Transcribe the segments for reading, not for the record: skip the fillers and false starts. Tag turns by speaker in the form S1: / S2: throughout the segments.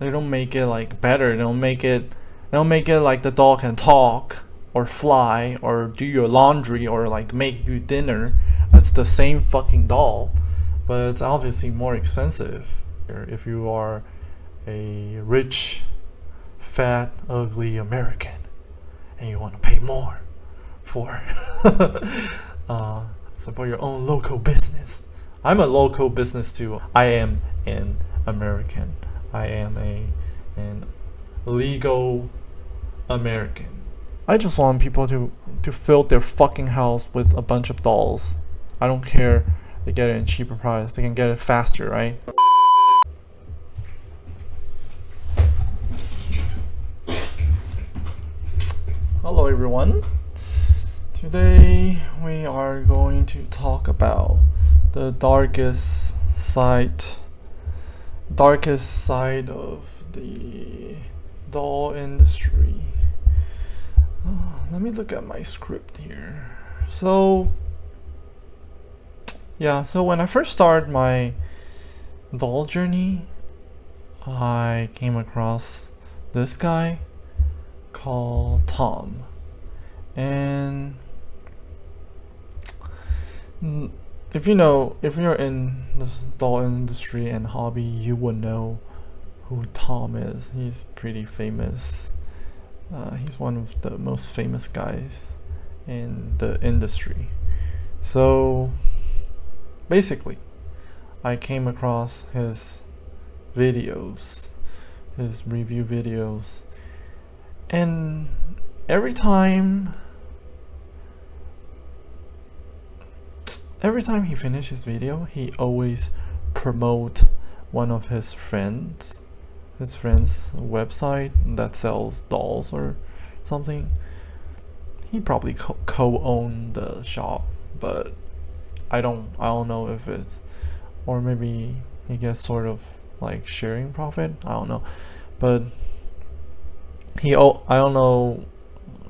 S1: They don't make it like better. They don't make it like the doll can talk or fly or do your laundry or like make you dinner. It's the same fucking doll, but it's obviously more expensive. If you are a rich, fat, ugly American and you want to pay more for support your own local business. I'm a local business too. I am an American. I am an legal American. I just want people to fill their fucking house with a bunch of dolls. I don't care. They get it in cheaper price. They can get it faster, right? Hello everyone. Today we are going to talk about the darkest side of the doll industry. Let me look at my script here. So when I first started my doll journey, I came across this guy called Tom, and if you're in this doll industry and hobby, you would know who Tom is. He's pretty famous. He's one of the most famous guys in the industry. So basically, I came across his videos, his review videos, and every time he finished his video, he always promote one of his friend's website that sells dolls or something. He probably co-owned the shop, but I don't know if it's, or maybe he gets sort of like sharing profit. I don't know, but I don't know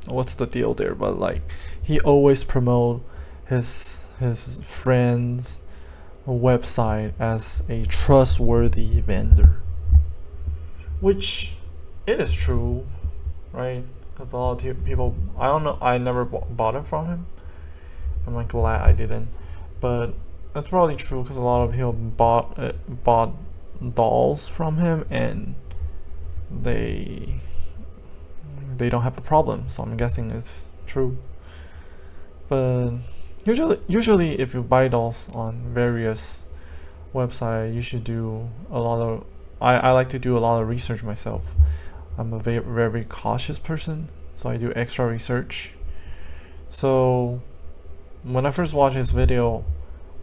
S1: what's the deal there, but like he always promote his friend's website as a trustworthy vendor, which it is true, right? Because a lot of people, I don't know, I never bought it from him. I'm like glad I didn't, but that's probably true because a lot of people bought dolls from him and they don't have a problem. So I'm guessing it's true. But usually if you buy dolls on various websites, you should do a lot of, I like to do a lot of research myself. I'm a very cautious person, so I do extra research. So when I first watched his video,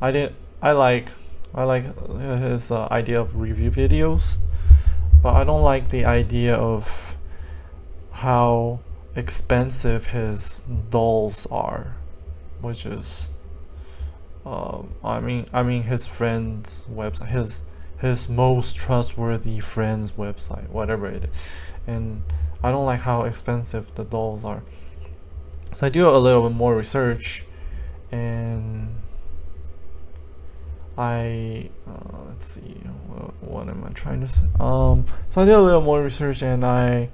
S1: I like his idea of review videos, but I don't like the idea of how expensive his dolls are, which is I mean his friend's website, his most trustworthy friend's website, whatever it is, and I don't like how expensive the dolls are. So I do a little bit more research, and let's see, what am I trying to say? So I did a little more research, and I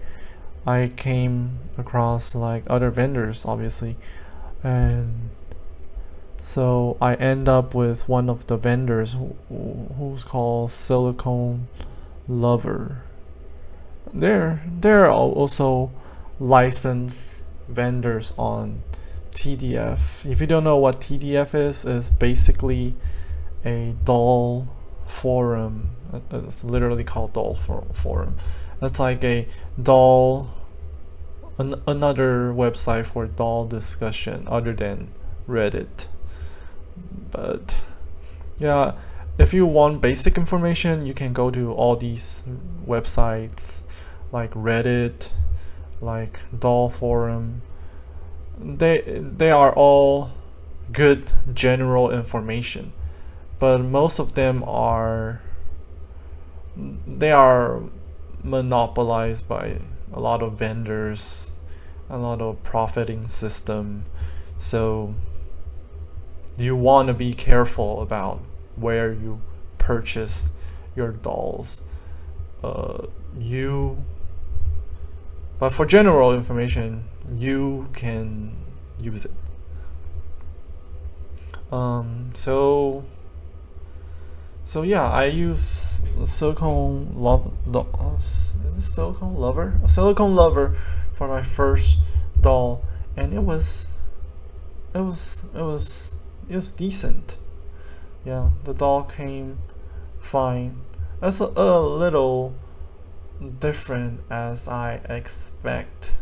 S1: came across like other vendors, obviously, and so I end up with one of the vendors who's called Silicone Lover. They're also licensed vendors on TDF. If you don't know what TDF is basically a doll forum. It's literally called doll forum. It's like a doll, another website for doll discussion other than Reddit. But yeah, if you want basic information, you can go to all these websites like Reddit, like doll forum. They are all good general information, but most of them are monopolized by a lot of vendors, a lot of profiting system. So you want to be careful about where you purchase your dolls. but for general information, you can use it. So yeah, I use silicone lovedoll. Is it silicone lover? A silicone lover for my first doll, and it was decent. Yeah, the doll came fine. That's a little different as I expect.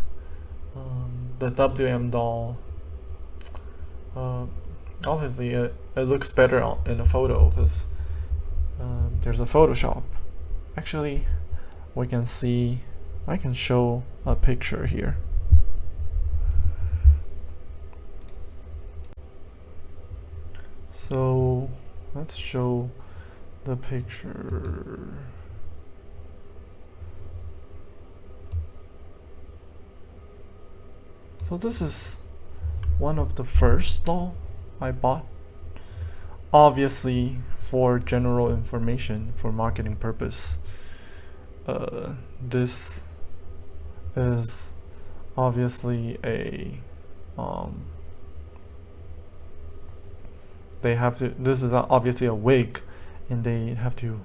S1: The WM doll, obviously it looks better in a photo because there's a Photoshop. Actually, we can see, I can show a picture here. So let's show the picture. So this is one of the first doll I bought. Obviously, for general information, for marketing purpose, this is obviously a this is obviously a wig, and they have to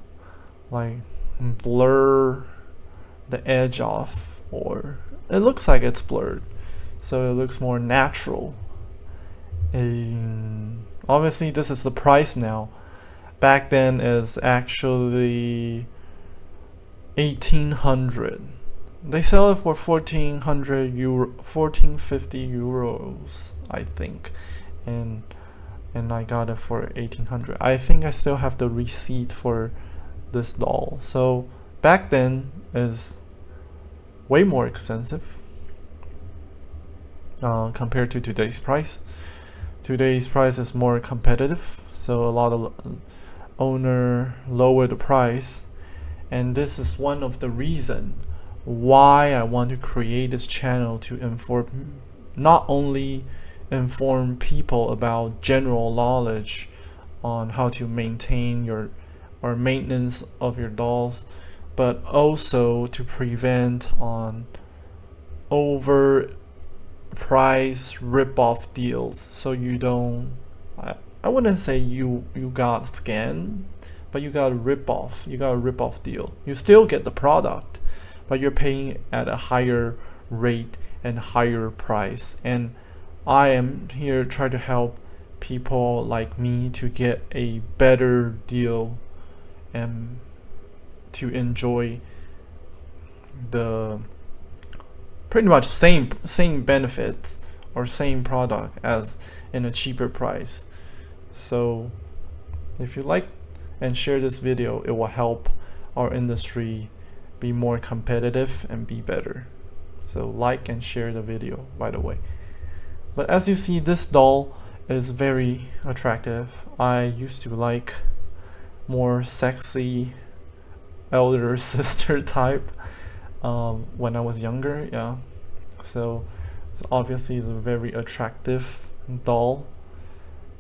S1: like blur the edge off, or it looks like it's blurred, so it looks more natural. And obviously this is the price now. Back then is actually 1800. They sell it for 1450 euros, I think, and I got it for 1800. I think I still have the receipt for this doll. So back then is way more expensive compared to today's price. Today's price is more competitive, so a lot of owner lower the price, and this is one of the reason why I want to create this channel, to inform, not only inform people about general knowledge on how to maintain your or maintenance of your dolls, but also to prevent on over price rip-off deals, so you don't, I wouldn't say you got scammed, but you got a rip-off deal. You still get the product, but you're paying at a higher rate and higher price. And I am here trying to help people like me to get a better deal and to enjoy the pretty much same benefits or same product as in a cheaper price. So if you like and share this video, it will help our industry be more competitive and be better. So like and share the video, by the way. But as you see, this doll is very attractive. I used to like more sexy elder sister type when I was younger. Yeah, so it's obviously is a very attractive doll.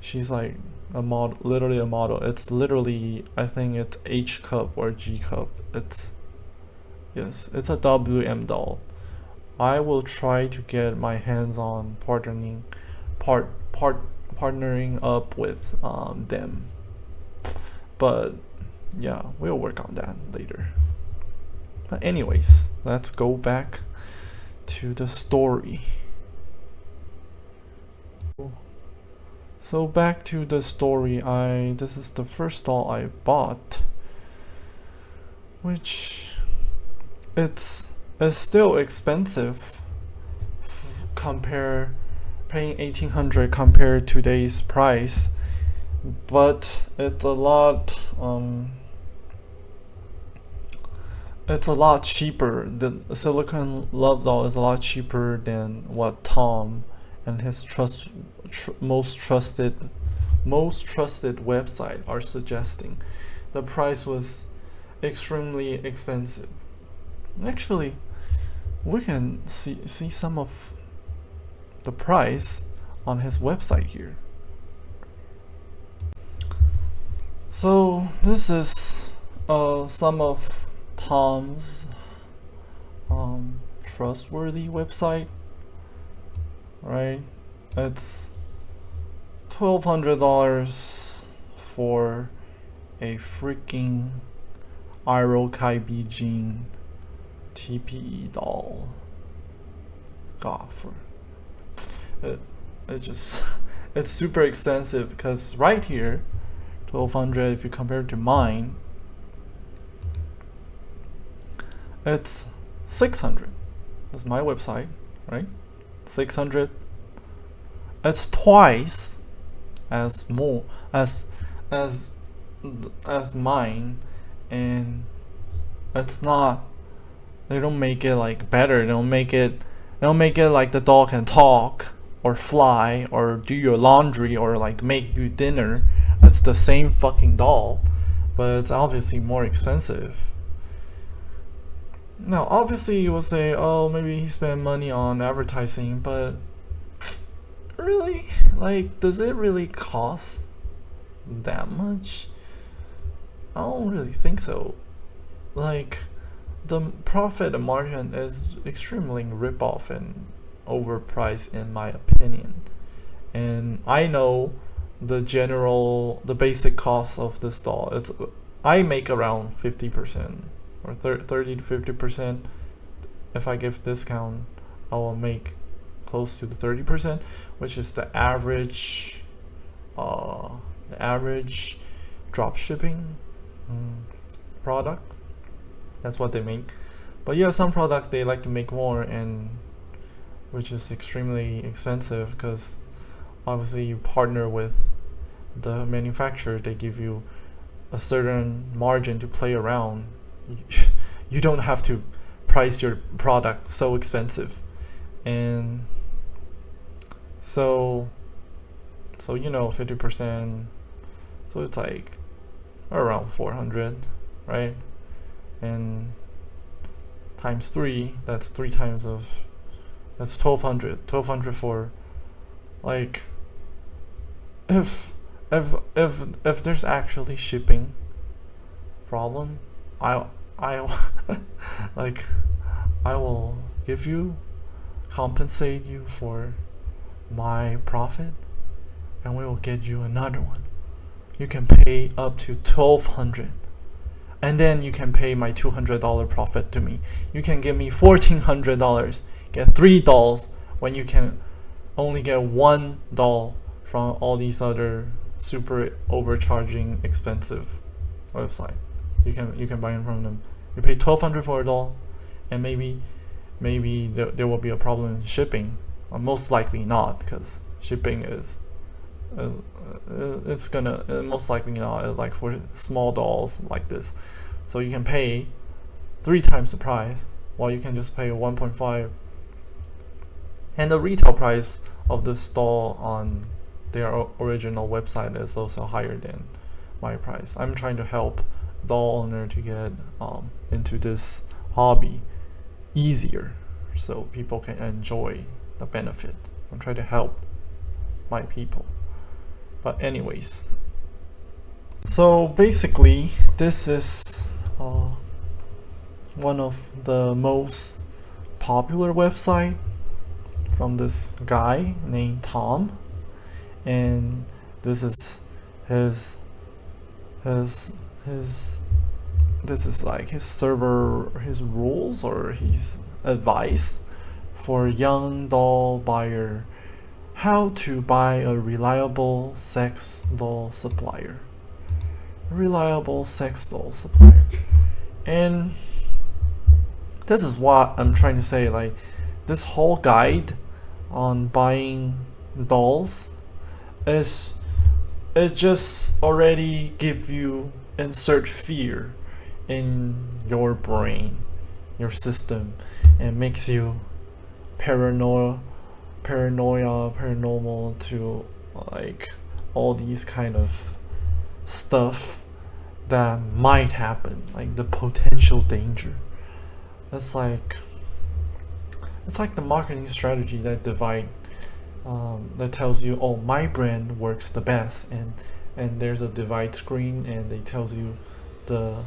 S1: She's like a model, literally a model. It's literally, I think it's H cup or G cup. It's, yes, it's a WM doll. I will try to get my hands on partnering up with them, but yeah, we'll work on that later. But anyways, let's go back to the story. So back to the story, this is the first doll I bought, which it's still expensive. Paying 1800 compared to today's price, but it's a lot cheaper. The silicone love doll is a lot cheaper than what Tom and his most trusted website are suggesting. The price was extremely expensive. Actually, we can see some of the price on his website here. So this is some of Tom's trustworthy website, right? It's $1,200 for a freaking Irokaibi TPE doll. God, it just it's super expensive because right here, 1,200. If you compare it to mine, it's 600. That's my website, right? 600. It's twice as more as mine, and it's not. They don't make it like better. They don't make it like the doll can talk or fly or do your laundry or like make you dinner. It's the same fucking doll, but it's obviously more expensive. Now, obviously, you will say, "Oh, maybe he spent money on advertising," but really, like, does it really cost that much? I don't really think so. Like, the profit margin is extremely rip-off and overpriced in my opinion. And I know the basic cost of this doll. I make around 50% or 30 to 50%. If I give discount, I will make close to the 30%, which is the average drop shipping product. That's what they make. But yeah, some product they like to make more, and which is extremely expensive because obviously you partner with the manufacturer. They give you a certain margin to play around. You don't have to price your product so expensive. And so 50%, so it's like around 400, right? And times 3, that's 3 times of, that's 1200 for, like, if there's actually shipping problem, I like, I will compensate you for my profit, and we will get you another one. You can pay up to 1,200, and then you can pay my $200 profit to me. You can give me $1,400, get 3 dolls when you can only get 1 doll from all these other super overcharging expensive website. You can buy them from them. You pay 1,200 for a doll, and maybe there will be a problem in shipping. Or most likely not, because shipping is it's gonna most likely not, like for small dolls like this. So you can pay 3 times the price, while you can just pay 1.5. And the retail price of this doll on their original website is also higher than my price. I'm trying to help doll owner to get into this hobby easier, so people can enjoy the benefit. I'm trying to help my people. But anyways, so basically this is one of the most popular website from this guy named Tom, and this is this is like his server, his rules or his advice for young doll buyer, how to buy a reliable sex doll supplier. And this is what I'm trying to say, like, this whole guide on buying dolls is, it just already give you insert fear in your brain, your system, and makes you paranormal to like all these kind of stuff that might happen, like the potential danger. It's like the marketing strategy that that tells you, oh, my brand works the best, and there's a divide screen, and they tells you the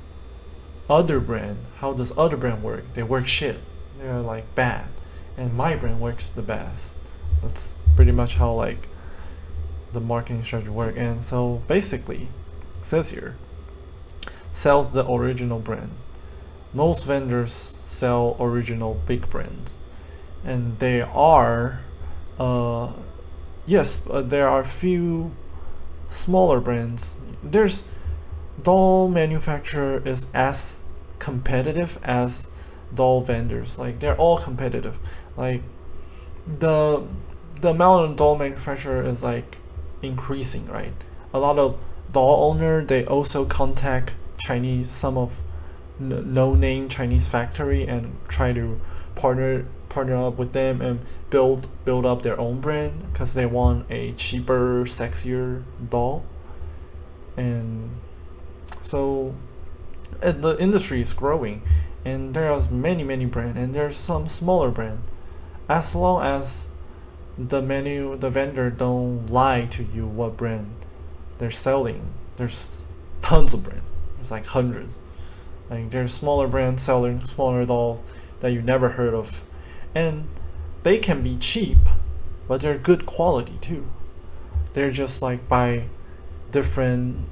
S1: other brand, how does other brand work? They work shit. they're like bad, and my brand works the best. That's pretty much how like the marketing strategy work. And so basically, it says here, sells the original brand. Most vendors sell original big brands, and they are, yes, there are few smaller brands. There's doll manufacturer is as competitive as doll vendors. Like they're all competitive. Like the amount of doll manufacturer is like increasing, right? A lot of doll owner, they also contact Chinese, some of no-name Chinese factory, and try to partner up with them and build up their own brand because they want a cheaper, sexier doll. And so the industry is growing, and there are many brands, and there's some smaller brand. As long as the vendor don't lie to you what brand they're selling, there's tons of brands. There's like hundreds. Like there's smaller brands selling smaller dolls that you never heard of, and they can be cheap, but they're good quality too. They're just like by different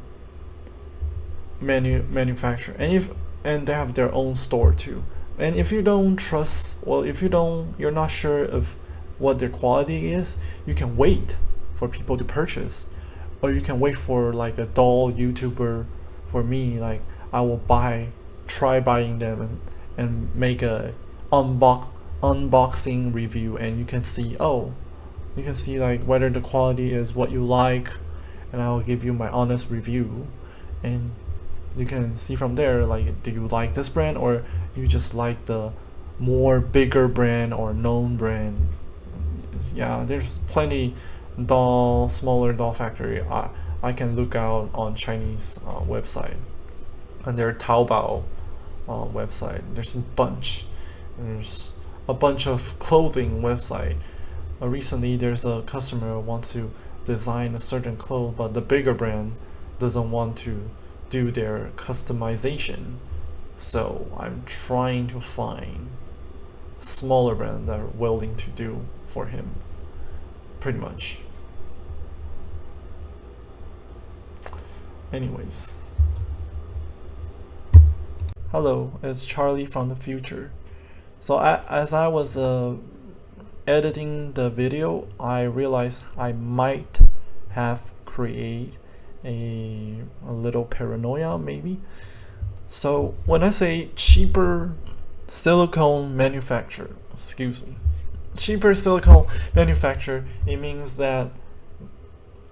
S1: manufacturer, and they have their own store too. And if you don't trust, well, if you're not sure of what their quality is, you can wait for people to purchase, or you can wait for like a doll YouTuber. For me, like I will try buying them and make a unboxing review, and you can see like whether the quality is what you like, and I will give you my honest review, and you can see from there, like, do you like this brand, or you just like the more bigger brand or known brand. Yeah, there's plenty smaller doll factory I can look out on Chinese website, and their Taobao website. There's a bunch. There's a bunch of clothing website. Recently, there's a customer who wants to design a certain clothes, but the bigger brand doesn't want to do their customization. So I'm trying to find smaller brand that are willing to do for him, pretty much. Anyways, hello, it's Charlie from the future. So as I was editing the video, I realized I might have created a little paranoia maybe. So when I say cheaper silicone manufacturer, cheaper silicone manufacturer, it means that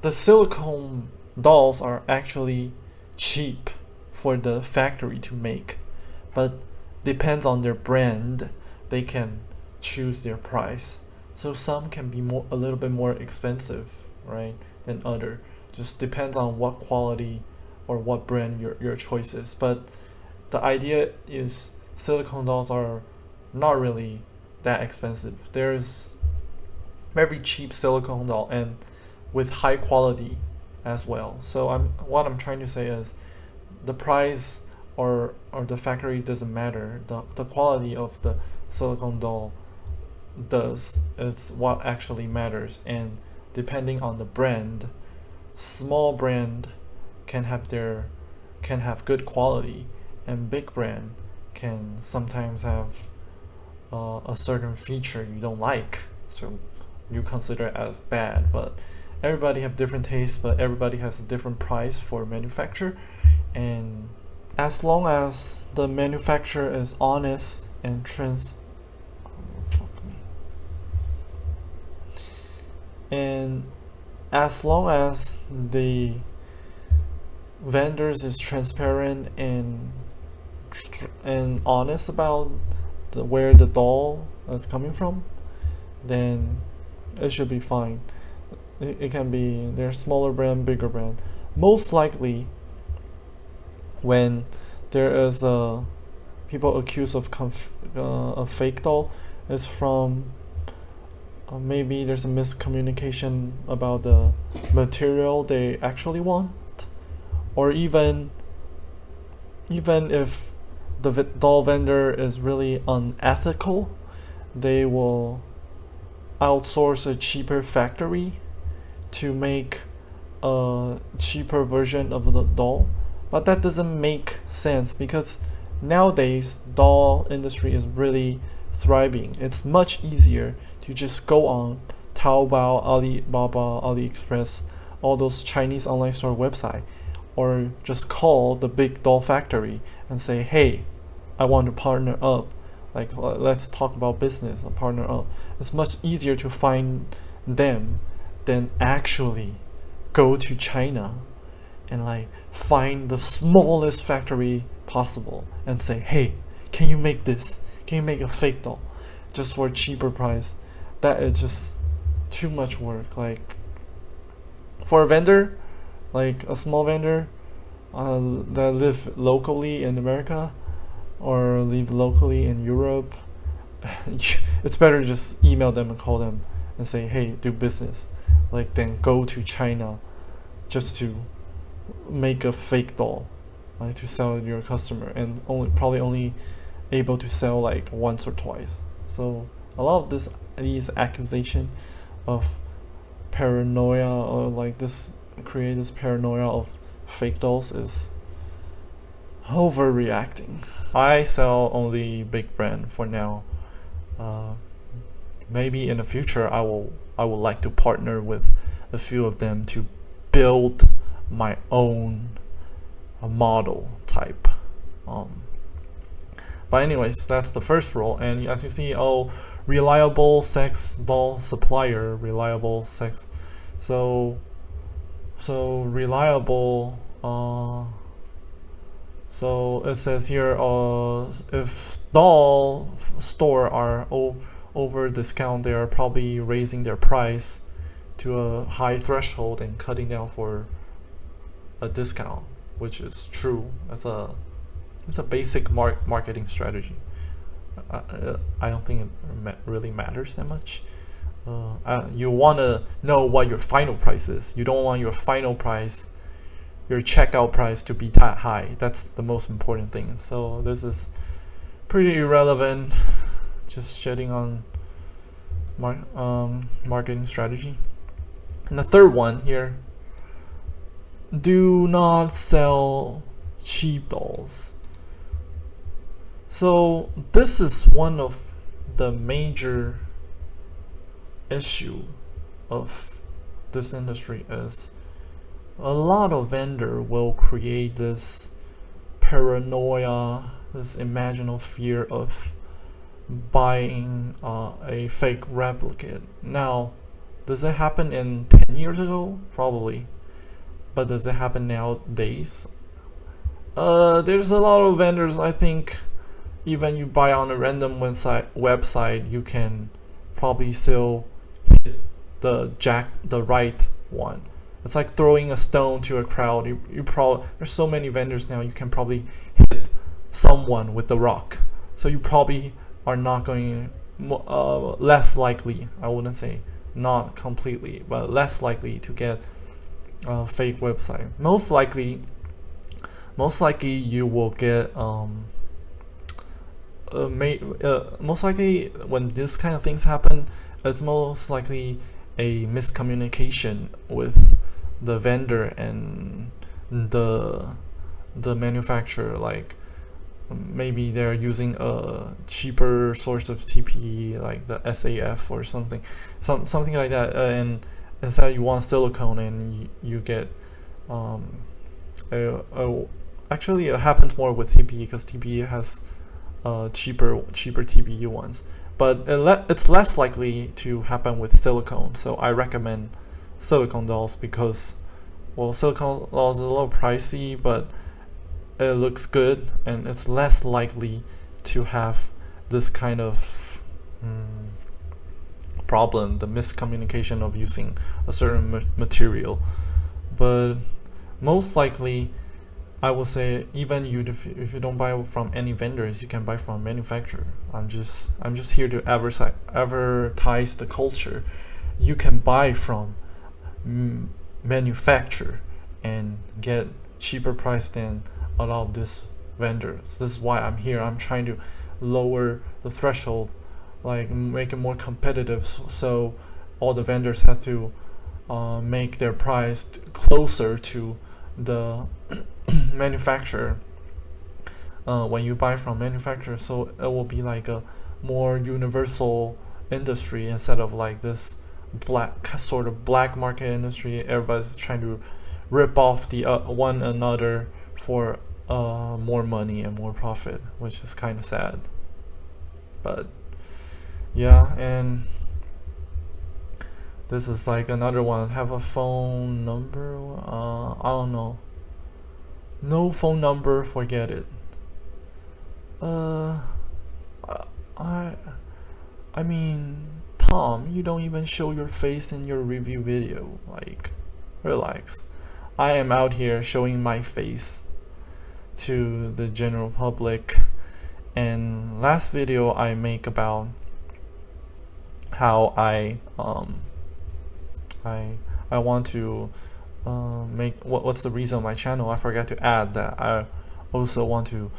S1: the silicone dolls are actually cheap for the factory to make, but depends on their brand, they can choose their price. So some can be a little bit more expensive, right, than other. Just depends on what quality or what brand your choice is. But the idea is silicone dolls are not really that expensive. There's very cheap silicone doll and with high quality as well. So what I'm trying to say is the price or the factory doesn't matter. The quality of the silicone doll does. It's what actually matters. And depending on the brand, small brand can have good quality, and big brand can sometimes have a certain feature you don't like, so you consider it as bad. But everybody have different tastes, but everybody has a different price for manufacturer, and as long as the manufacturer is honest and and as long as the vendors is transparent and honest about where the doll is coming from, then it should be fine. It can be there's smaller brand, bigger brand. Most likely, when there is people accused of a fake doll, is from maybe there's a miscommunication about the material they actually want, or even if the doll vendor is really unethical, they will outsource a cheaper factory to make a cheaper version of the doll, but that doesn't make sense because nowadays doll industry is really thriving. It's much easier to just go on Taobao, Alibaba, AliExpress, all those Chinese online store website, or just call the big doll factory and say, hey, I want to partner up. Like, let's talk about business, a partner up. It's much easier to find them than actually go to China and like find the smallest factory possible and say, hey, can you make this? Can you make a fake doll just for a cheaper price? That is just too much work. Like, for a vendor, like a small vendor that live locally in America or live locally in Europe, it's better to just email them and call them and say, hey, do business. Like, then go to China just to make a fake doll, like, to sell to your customer, and probably only able to sell like once or twice. So a lot of these accusation of paranoia, or like create this paranoia of fake dolls, is overreacting. I sell only big brand for now. Maybe in the future I would like to partner with a few of them to build my own model type. But anyways, that's the first role. And as you see, reliable sex doll supplier, reliable sex. So reliable. So it says here, if doll store are over discount, they are probably raising their price to a high threshold and cutting down for a discount, which is true. It's a basic marketing strategy. I don't think it really matters that much. You want to know what your final price is. You don't want your final price, your checkout price, to be that high. That's the most important thing. So this is pretty irrelevant, just shedding on marketing strategy. And the third one here, do not sell cheap dolls. So this is one of the major issue of this industry, is a lot of vendor will create this paranoia, this imaginal fear of buying a fake replicate. Now, does it happen in 10 years ago? Probably. But does it happen nowadays? There's a lot of vendors, I think, even you buy on a random website, you can probably still hit the right one. It's like throwing a stone to a crowd. You probably, there's so many vendors now, you can probably hit someone with the rock. So you probably are not going, less likely, I wouldn't say not completely, but less likely to get a fake website. Most likely you will get most likely when this kind of things happen, it's most likely a miscommunication with the vendor and the manufacturer. Like, maybe they're using a cheaper source of TPE, like the SAF or something like that, and instead you want silicone, and you get actually it happens more with TPE, because TPE has cheaper TPE ones, but it's less likely to happen with silicone. So I recommend silicone dolls, because, well, silicone dolls is a little pricey, but it looks good, and it's less likely to have this kind of problem, the miscommunication of using a certain material. But most likely, I will say, even if you don't buy from any vendors, you can buy from manufacturer. I'm just here to advertise the culture. You can buy from manufacturer and get cheaper price than a lot of these vendors. This is why I'm here. I'm trying to lower the threshold like make it more competitive, so all the vendors have to make their price closer to the manufacturer when you buy from manufacturer, so it will be like a more universal industry instead of like this black market industry. Everybody's trying to rip off the one another for more money and more profit, which is kind of sad. But yeah, and this is like another one. Have a phone number? I don't know. No phone number, forget it. I mean, Tom, you don't even show your face in your review video. Like, relax. I am out here showing my face to the general public. And last video I make about how I want to make what's the reason of my channel. I forgot to add that I also want to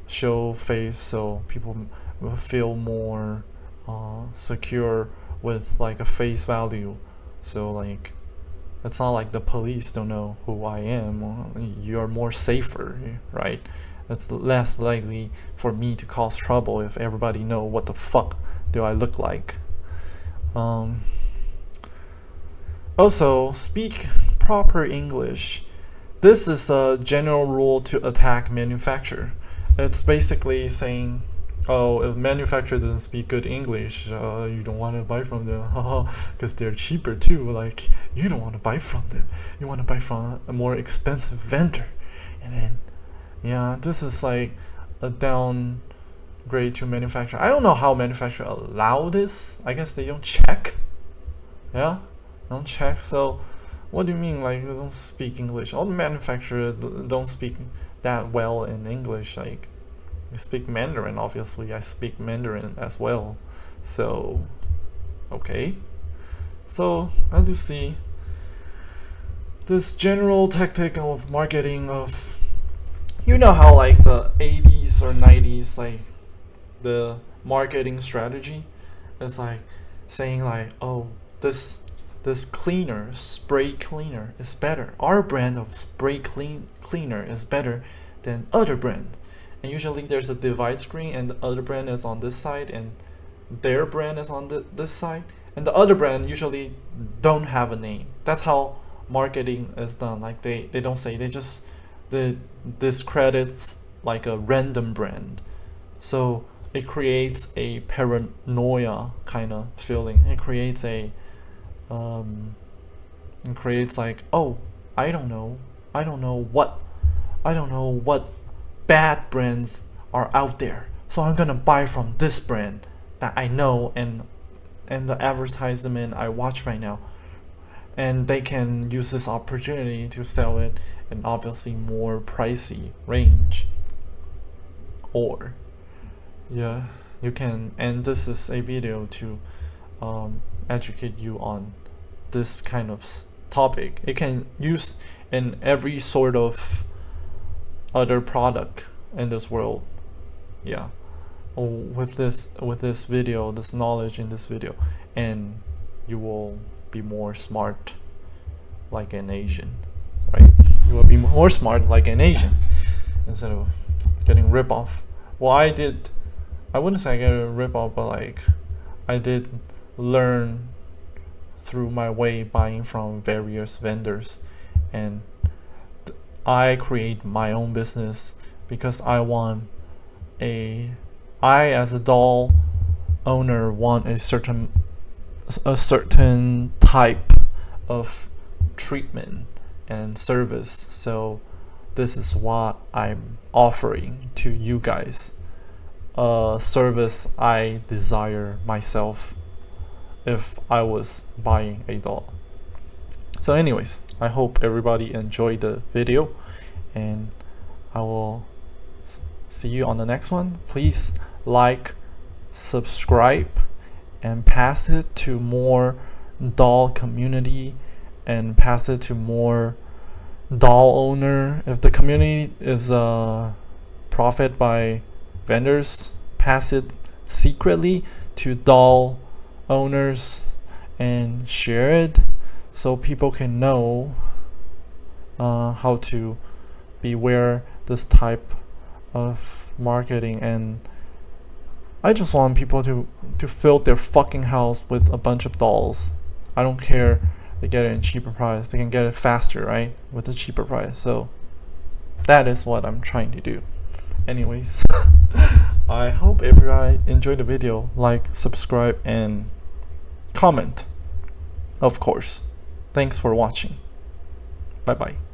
S1: show face so people will feel more secure with like a face value. So like it's not like the police don't know who I am. You're more safer, right? It's less likely for me to cause trouble if everybody know what the fuck do I look like. Also, speak proper English. This is a general rule to attack manufacturer. It's basically saying, oh, if manufacturer doesn't speak good English, you don't want to buy from them, because they're cheaper too. Like, you don't want to buy from them. You want to buy from a more expensive vendor. And then, yeah, this is like a downgrade to manufacturer. I don't know how manufacturer allow this. I guess they don't check. Yeah, don't check. So, what do you mean, like, they don't speak English? All the manufacturers don't speak that well in English. Like, I speak Mandarin, obviously. I speak Mandarin as well. So, okay. So, as you see, this general tactic of marketing of, you know how like the 80s or 90s, like the marketing strategy is like saying like, oh, this cleaner, spray cleaner is better. Our brand of spray cleaner is better than other brand. And usually there's a divide screen and the other brand is on this side and their brand is on this side. And the other brand usually don't have a name. That's how marketing is done. Like they don't say, they just discredits like a random brand. So it creates a paranoia kind of feeling. It creates a like, oh, I don't know what bad brands are out there, so I'm gonna buy from this brand that I know and the advertisement I watch right now, and they can use this opportunity to sell it in obviously more pricey range. Or yeah, you can, and this is a video to educate you on this kind of topic. It can use in every sort of other product in this world. Yeah, with this video, this knowledge in this video, and you will be more smart like an Asian, right? You will be more smart like an Asian instead of getting rip off. Well, I wouldn't say I get a rip off, but like I did learn through my way buying from various vendors, and I create my own business because I as a doll owner want a certain type of treatment and service. So this is what I'm offering to you guys, a service I desire myself if I was buying a doll. So anyways, I hope everybody enjoyed the video, and I will see you on the next one. Please like, subscribe, and pass it to more doll community, and pass it to more doll owner. If the community is profit by vendors, pass it secretly to doll owners and share it so people can know how to beware this type of marketing. And I just want people to fill their fucking house with a bunch of dolls. I don't care they get it in cheaper price, they can get it faster, right, with a cheaper price. So that is what I'm trying to do. Anyways, I hope everybody enjoyed the video. Like, subscribe, and comment, of course. Thanks for watching. Bye bye.